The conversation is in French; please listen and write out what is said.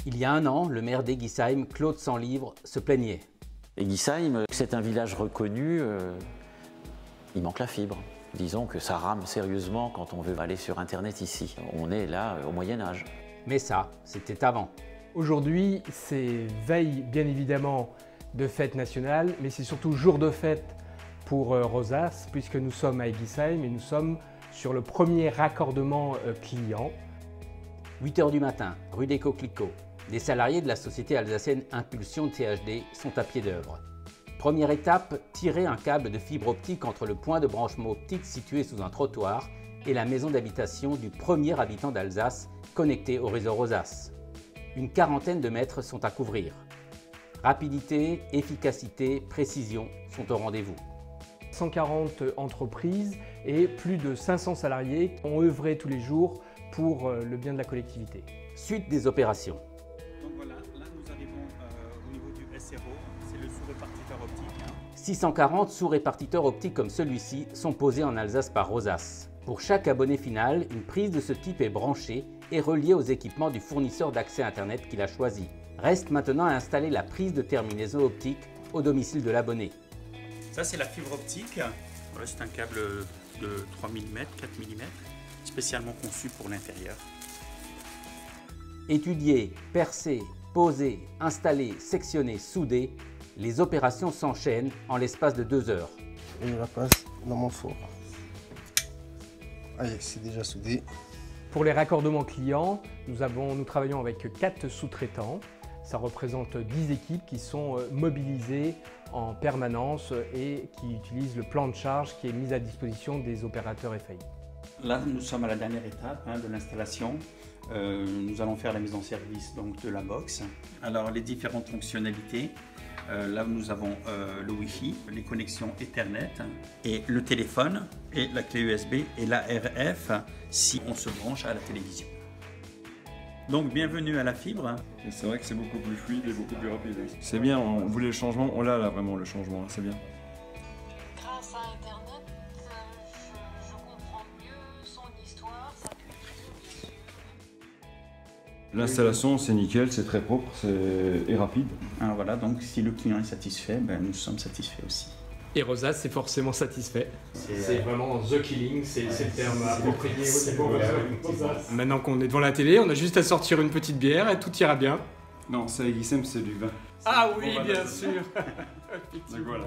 Il y a un an, le maire d'Eguisheim, Claude Sanlivre, se plaignait. Eguisheim, c'est un village reconnu, il manque la fibre. Disons que ça rame sérieusement quand on veut aller sur Internet ici. On est là au Moyen-Âge. Mais ça, c'était avant. Aujourd'hui, c'est veille bien évidemment de fête nationale, mais c'est surtout jour de fête pour Rosas, puisque nous sommes à Eguisheim et nous sommes sur le premier raccordement client. 8 h du matin, rue des Coquelicots. Des salariés de la société alsacienne Impulsion THD sont à pied d'œuvre. Première étape, tirer un câble de fibre optique entre le point de branchement optique situé sous un trottoir et la maison d'habitation du premier habitant d'Alsace connecté au réseau Rosas. Une quarantaine de mètres sont à couvrir. Rapidité, efficacité, précision sont au rendez-vous. 140 entreprises et plus de 500 salariés ont œuvré tous les jours pour le bien de la collectivité. Suite des opérations. Donc voilà, là nous arrivons au niveau du SRO, c'est le sous-répartiteur optique. 640 sous-répartiteurs optiques comme celui-ci sont posés en Alsace par Rosas. Pour chaque abonné final, une prise de ce type est branchée et reliée aux équipements du fournisseur d'accès Internet qu'il a choisi. Reste maintenant à installer la prise de terminaison optique au domicile de l'abonné. Ça c'est la fibre optique. Voilà, c'est un câble de 3 mm, 4 mm, spécialement conçu pour l'intérieur. Étudier, percer, poser, installer, sectionner, souder, les opérations s'enchaînent en l'espace de 2 heures. Et je la passe dans mon four. Allez, c'est déjà soudé. Pour les raccordements clients, nous travaillons avec 4 sous-traitants. Ça représente 10 équipes qui sont mobilisées en permanence et qui utilisent le plan de charge qui est mis à disposition des opérateurs FAI. Là, nous sommes à la dernière étape de l'installation. Nous allons faire la mise en service donc, de la box. Alors, les différentes fonctionnalités. Là, nous avons le Wi-Fi, les connexions Ethernet et le téléphone et la clé USB et la RF si on se branche à la télévision. Donc, bienvenue à la fibre. C'est vrai que c'est beaucoup plus fluide et beaucoup plus rapide. C'est bien, on voulait le changement, on l'a là vraiment le changement, c'est bien. Grâce à Internet, je comprends mieux son histoire, sa culture. L'installation c'est nickel, c'est très propre et rapide. Alors voilà, donc si le client est satisfait, nous sommes satisfaits aussi. Et Rosas c'est forcément satisfait. C'est vraiment the killing, c'est le terme approprié au niveau Rosas. Maintenant qu'on est devant la télé, on a juste à sortir une petite bière et tout ira bien. Non, ça Eguisheim c'est du vin. Ah oui, bien sûr. Donc voilà.